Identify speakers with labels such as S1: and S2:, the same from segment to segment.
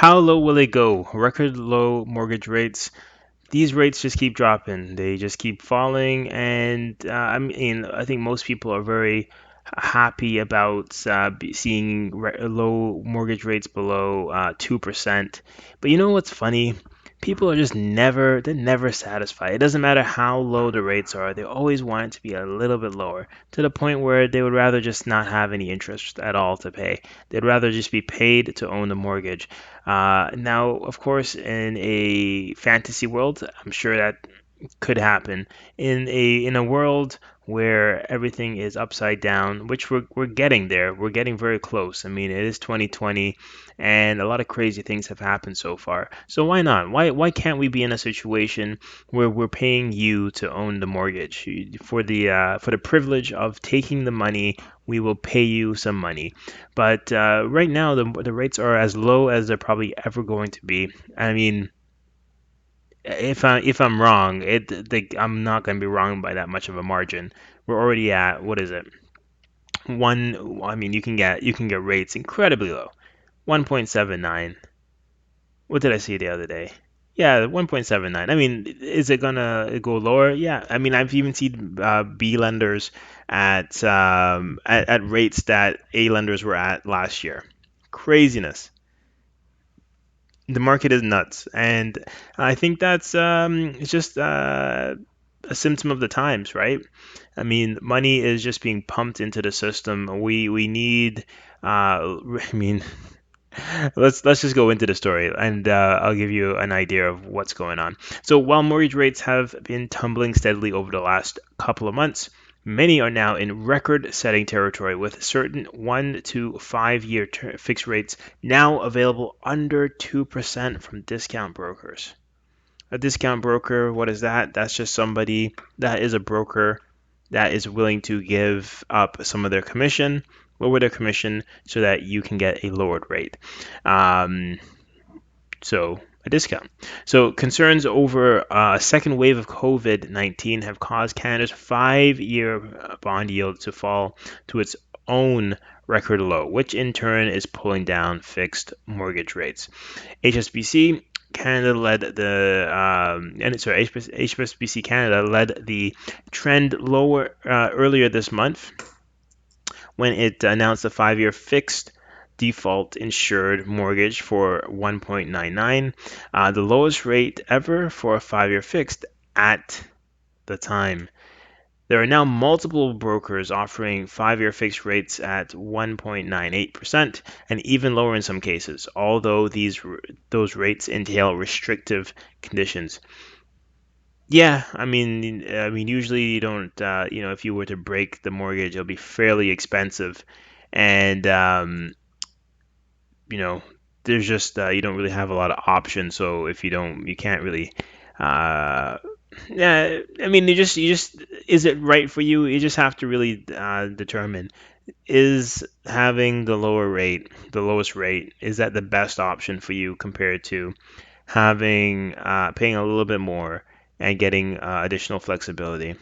S1: How low will it go? Record low mortgage rates. These rates just keep dropping. They just keep falling, and I think most people are very happy about seeing low mortgage rates below 2%. But you know what's funny? People are just they're never satisfied. It doesn't matter how low the rates are, they always want it to be a little bit lower, to the point where they would rather just not have any interest at all to pay. They'd rather just be paid to own the mortgage. Now, of course, in a fantasy world, I'm sure that could happen. In a world where everything is upside down, which we're getting there, we're getting very close. I mean, it is 2020, and a lot of crazy things have happened so far. So why not? Why can't we be in a situation where we're paying you to own the mortgage for the privilege of taking the money? We will pay you some money. But right now, the rates are as low as they're probably ever going to be. I mean, if I'm wrong, I'm not going to be wrong by that much of a margin. We're already at what is it? One. I mean, you can get rates incredibly low. 1.79. What did I see the other day? Yeah, 1.79. I mean, is it gonna go lower? Yeah. I mean, I've even seen B lenders at rates that A lenders were at last year. Craziness. The market is nuts, and I think that's it's just a symptom of the times, right? I mean, money is just being pumped into the system. We need. I mean, let's just go into the story, and I'll give you an idea of what's going on. So while mortgage rates have been tumbling steadily over the last couple of months, many are now in record-setting territory, with certain 1 to 5 year fixed rates now available under 2% from discount brokers. A discount broker, what is that? That's just somebody that is a broker that is willing to give up some of their commission, lower their commission, so that you can get a lowered rate. Um, so a discount. So concerns over a second wave of COVID-19 have caused Canada's 5 year bond yield to fall to its own record low, which in turn is pulling down fixed mortgage rates. HSBC Canada led the and sorry HSBC Canada led the trend lower earlier this month when it announced a 5 year fixed default insured mortgage for 1.99, the lowest rate ever for a 5 year fixed at the time. There are now multiple brokers offering 5 year fixed rates at 1.98% and even lower in some cases, although those rates entail restrictive conditions. Yeah, I mean, usually you don't, if you were to break the mortgage, it'll be fairly expensive, and you know, there's just you don't really have a lot of options. So if you don't, you can't really. Uh, yeah, I mean, you just is it right for you? You just have to really determine, is having the lower rate, the lowest rate, is that the best option for you compared to having paying a little bit more and getting additional flexibility.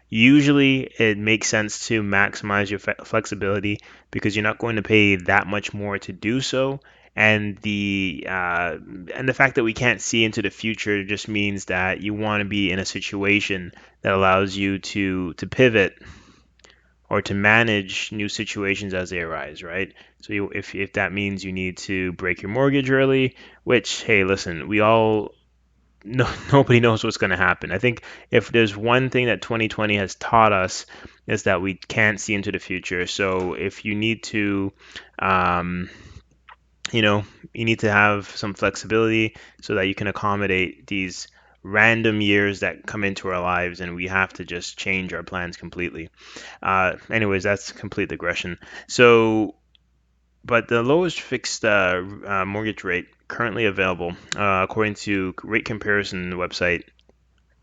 S1: Usually, it makes sense to maximize your flexibility because you're not going to pay that much more to do so. And the fact that we can't see into the future just means that you want to be in a situation that allows you to pivot or to manage new situations as they arise, right? So if that means you need to break your mortgage early, which, hey, listen, we all no, nobody knows what's going to happen. I think if there's one thing that 2020 has taught us is that we can't see into the future. So if you need to, um, you know, you need to have some flexibility so that you can accommodate these random years that come into our lives, and we have to just change our plans completely. Anyways, that's complete digression. So but the lowest fixed mortgage rate currently available, according to rate comparison website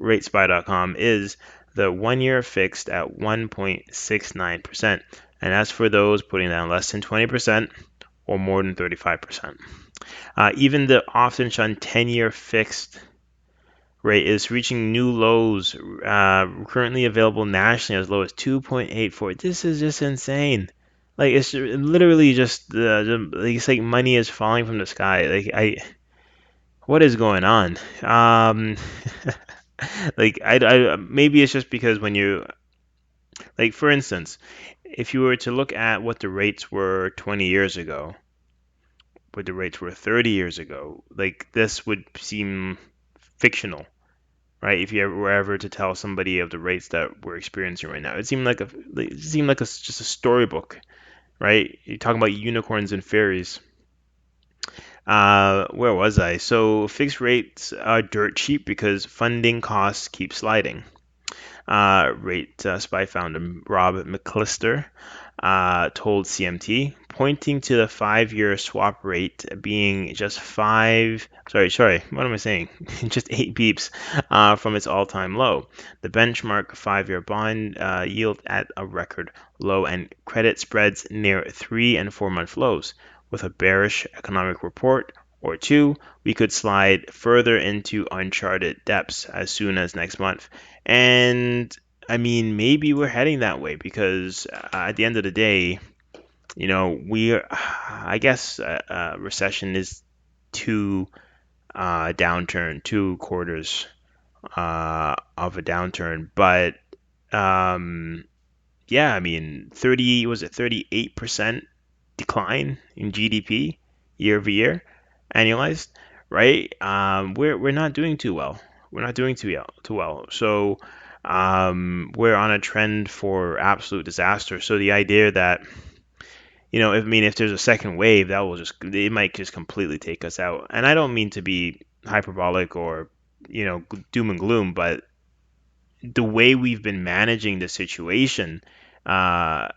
S1: ratespy.com, is the 1 year fixed at 1.69%. And as for those putting down less than 20% or more than 35%. Even the often shunned 10 year fixed rate is reaching new lows, currently available nationally as low as 2.84. This is just insane. Like it's literally just like, it's like money is falling from the sky. Like what is going on? Um, like maybe it's just because when you like for instance, if you were to look at what the rates were 20 years ago, what the rates were 30 years ago, like this would seem fictional, right? If you were ever to tell somebody of the rates that we're experiencing right now, it seemed like just a storybook, right? You're talking about unicorns and fairies. Where was I? So fixed rates are dirt cheap because funding costs keep sliding. Rate spy founder Rob McClister told CMT, pointing to the 5-year swap rate being just what am I saying? Just 8 beeps from its all-time low. The benchmark 5-year bond yield at a record low and credit spreads near 3 and 4 month lows. With a bearish economic report or two, we could slide further into uncharted depths as soon as next month. And I mean, maybe we're heading that way because at the end of the day, I guess recession is two downturn, 2 quarters of a downturn. But um, yeah, I mean, 38% decline in GDP year over year, annualized, right? We're not doing too well. We're not doing too well. So we're on a trend for absolute disaster. So the idea that if there's a second wave, that will just it might just completely take us out. And I don't mean to be hyperbolic or doom and gloom, but the way we've been managing the situation, uh,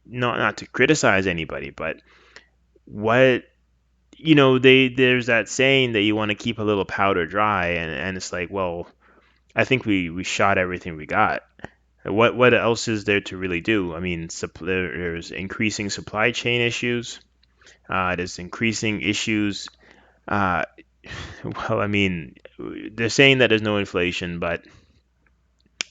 S1: not to criticize anybody, but what there's that saying that you want to keep a little powder dry, and it's like, well, I think we shot everything we got. What else is there to really do? I mean, there's increasing supply chain issues. There's increasing issues. Uh, well, I mean, they're saying that there's no inflation, but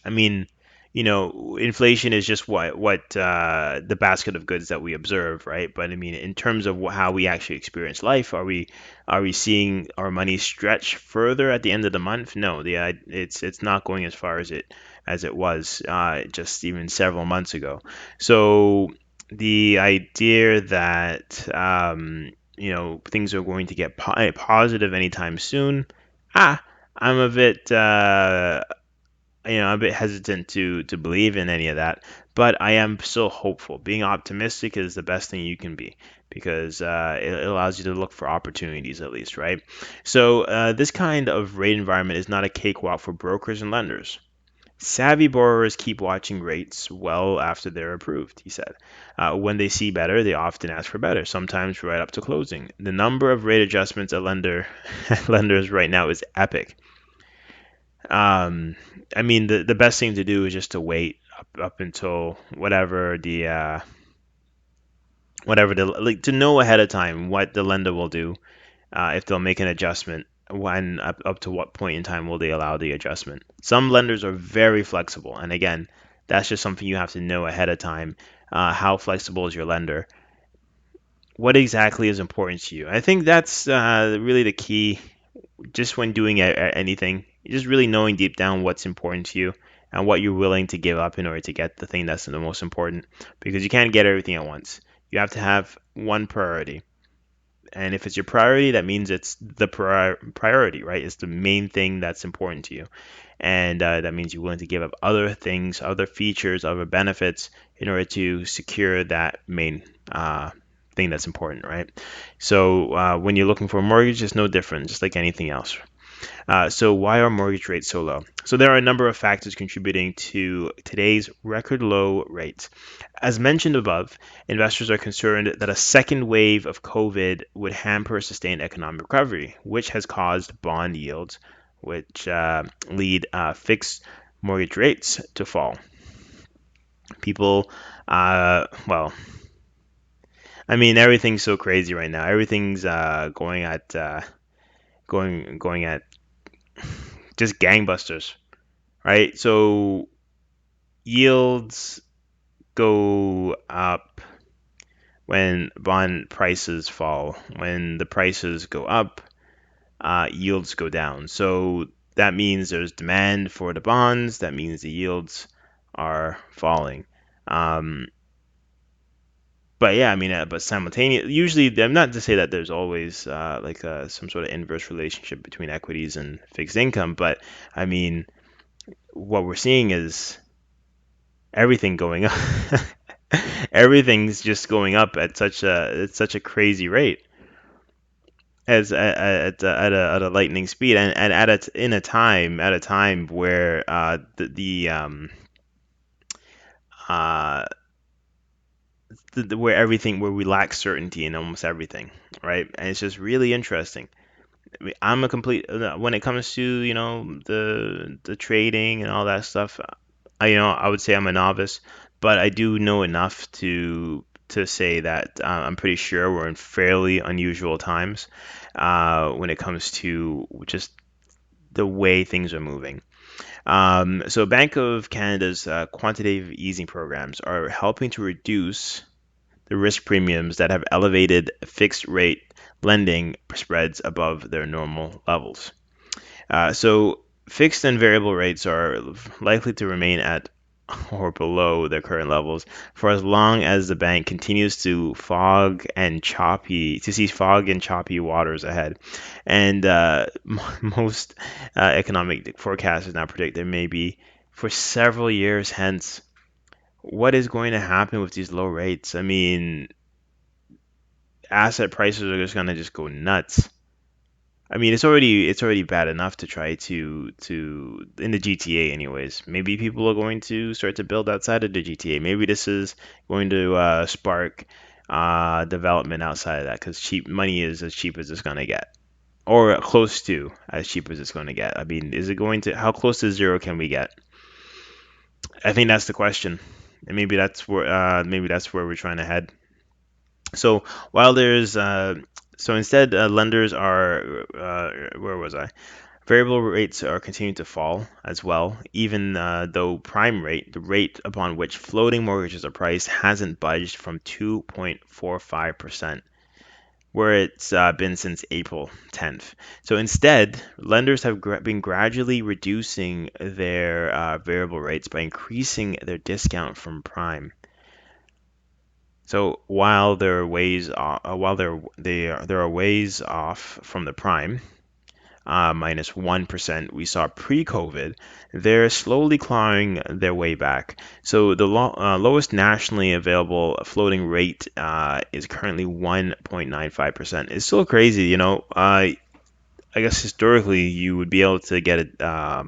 S1: I mean, inflation is just what the basket of goods that we observe, right? But I mean, in terms of how we actually experience life, are we seeing our money stretch further at the end of the month? No, it's not going as far as it was just even several months ago. So the idea that things are going to get positive anytime soon, ah, I'm a bit hesitant to believe in any of that, but I am so hopeful. Being optimistic is the best thing you can be because it allows you to look for opportunities at least, right? So this kind of rate environment is not a cakewalk for brokers and lenders. Savvy borrowers keep watching rates well after they're approved, he said. When they see better, they often ask for better, sometimes right up to closing. The number of rate adjustments a lenders right now is epic. Um, I mean, the best thing to do is just to wait up until whatever like to know ahead of time what the lender will do, if they'll make an adjustment, when up to what point in time will they allow the adjustment. Some lenders are very flexible, and again, that's just something you have to know ahead of time. How flexible is your lender? What exactly is important to you? I think that's really the key just when doing anything, just really knowing deep down what's important to you and what you're willing to give up in order to get the thing that's the most important. Because you can't get everything at once. You have to have one priority. And if it's your priority, that means it's the priority, right? It's the main thing that's important to you. And that means you're willing to give up other things, other features, other benefits in order to secure that main thing that's important, right? So when you're looking for a mortgage, it's no different, just like anything else. So why are mortgage rates so low? So there are a number of factors contributing to today's record low rates. As mentioned above, investors are concerned that a second wave of COVID would hamper sustained economic recovery, which has caused bond yields, which lead fixed mortgage rates to fall. People, well, I mean, everything's so crazy right now. Everything's going at just gangbusters, right? So yields go up when bond prices fall. When the prices go up, yields go down. So that means there's demand for the bonds. That means the yields are falling. Um, but yeah, I mean, but simultaneously, usually, I'm not to say that there's always some sort of inverse relationship between equities and fixed income, but I mean, what we're seeing is everything going up. Everything's just going up at such a crazy rate as at a lightning speed, and in a time at a time where uh where everything where we lack certainty in almost everything, right? And it's just really interesting. I mean, I'm a complete when it comes to the trading and all that stuff. I would say I'm a novice, but I do know enough to say that I'm pretty sure we're in fairly unusual times when it comes to just the way things are moving. So Bank of Canada's quantitative easing programs are helping to reduce the risk premiums that have elevated fixed rate lending spreads above their normal levels. So fixed and variable rates are likely to remain at or below their current levels for as long as the bank continues to see fog and choppy waters ahead. And most economic forecasters now predict there may be for several years hence. What is going to happen with these low rates? I mean, asset prices are just going to just go nuts. I mean, it's already bad enough to try to in the GTA anyways. Maybe people are going to start to build outside of the GTA. Maybe this is going to spark development outside of that because cheap money is as cheap as it's going to get, or close to as cheap as it's going to get. I mean, is it going to how close to zero can we get? I think that's the question, and maybe that's where we're trying to head. So while there's so instead lenders are where was I? Variable rates are continuing to fall as well, even though prime rate, the rate upon which floating mortgages are priced, hasn't budged from 2.45%, where it's been since April 10th. So instead, lenders have been gradually reducing their variable rates by increasing their discount from prime. So while are ways off from the prime, minus 1% we saw pre-COVID, they're slowly clawing their way back. So the lowest nationally available floating rate is currently 1.95%. It's still crazy, you know. I guess historically you would be able to get uh,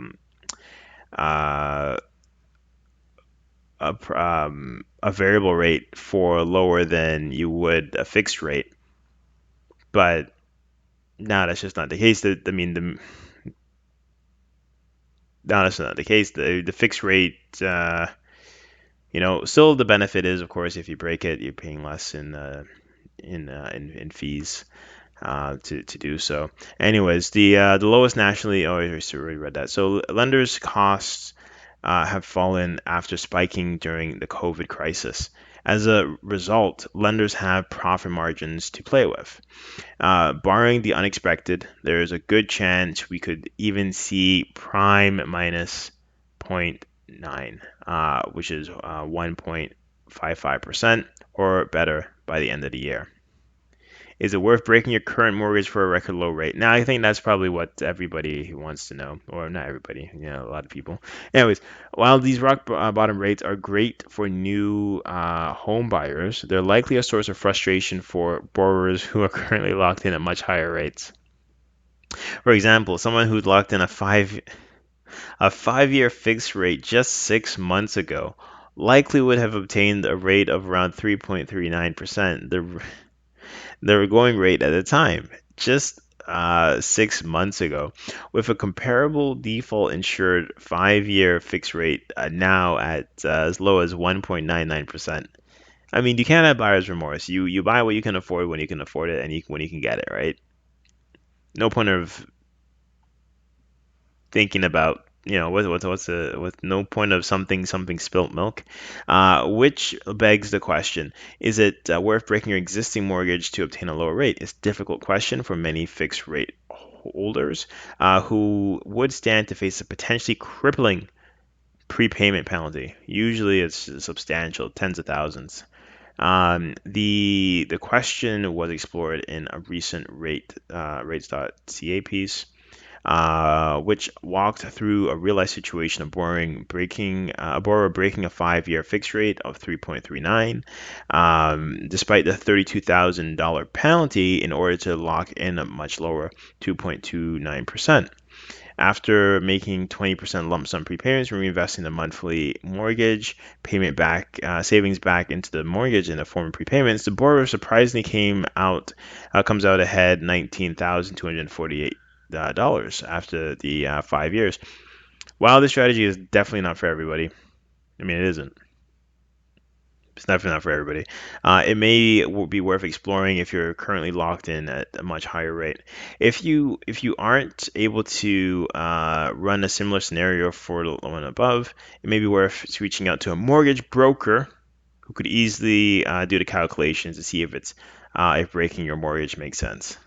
S1: a variable rate for lower than you would a fixed rate, but no, that's just not the case. I mean, no, that's not the case. The fixed rate, still the benefit is, of course, if you break it, you're paying less in fees to do so. Anyways, the lowest nationally. Oh, I already read that. So lenders' costs have fallen after spiking during the COVID crisis. As a result, lenders have profit margins to play with. Barring the unexpected, there is a good chance we could even see prime minus zero point 0.9, which is 1.55% or better by the end of the year. Is it worth breaking your current mortgage for a record low rate? Now, I think that's probably what everybody wants to know, or not everybody, a lot of people. Anyways, while these rock bottom rates are great for new home buyers, they're likely a source of frustration for borrowers who are currently locked in at much higher rates. For example, someone who's locked in a 5-year fixed rate just 6 months ago likely would have obtained a rate of around 3.39%. The going rate at the time, just 6 months ago, with a comparable default insured 5-year fixed rate now at as low as 1.99%. I mean, you can't have buyer's remorse. You buy what you can afford when you can afford it and when you can get it, right? No point of thinking about. with no point of something spilt milk, which begs the question: is it worth breaking your existing mortgage to obtain a lower rate? It's a difficult question for many fixed rate holders who would stand to face a potentially crippling prepayment penalty. Usually, it's substantial, tens of thousands. The question was explored in a recent rates.ca piece, which walked through a real life situation of a borrower breaking a 5-year fixed rate of 3.39, despite the $32,000 penalty in order to lock in a much lower 2.29%. After making 20% lump sum prepayments, reinvesting the monthly mortgage payment back, savings back into the mortgage in the form of prepayments, the borrower surprisingly comes out ahead $19,248 after the 5 years. While this strategy is definitely not for everybody, I mean, it isn't. It's definitely not for everybody. It may be worth exploring if you're currently locked in at a much higher rate. If you aren't able to run a similar scenario for the one above, it may be worth reaching out to a mortgage broker who could easily do the calculations to see if breaking your mortgage makes sense.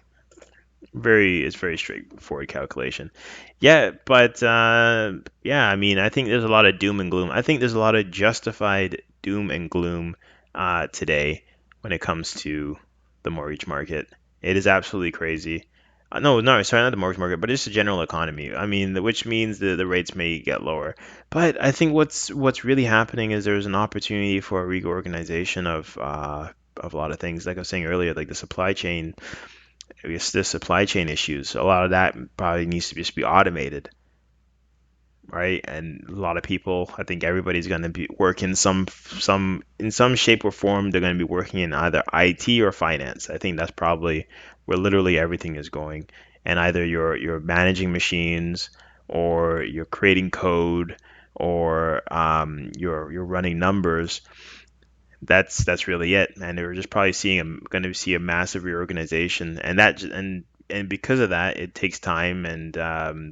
S1: It's very straightforward calculation. Yeah, but yeah, I mean, I think there's a lot of doom and gloom. I think there's a lot of justified doom and gloom today when it comes to the mortgage market. It is absolutely crazy. No, sorry, not the mortgage market, but just the general economy. I mean, which means the rates may get lower. But I think what's really happening is there's an opportunity for a reorganization of a lot of things. Like I was saying earlier, like the supply chain issues. A lot of that probably needs to just be automated, right? And a lot of people, I think everybody's going to be working some in some shape or form. They're going to be working in either IT or finance. I think that's probably where literally everything is going. And either you're managing machines, or you're creating code, or you're running numbers. That's really it. And they're just probably going to see a massive reorganization, and because of that, it takes time, and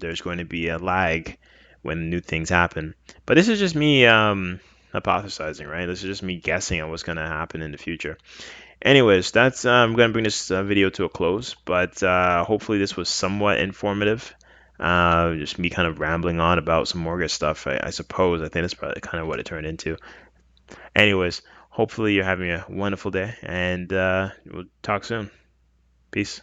S1: there's going to be a lag when new things happen. But this is just me hypothesizing, right? This is just me guessing at what's going to happen in the future. Anyways, that's I'm going to bring this video to a close, but hopefully this was somewhat informative. Just me kind of rambling on about some mortgage stuff, I suppose. I think that's probably kind of what it turned into. Anyways, hopefully you're having a wonderful day, and we'll talk soon. Peace.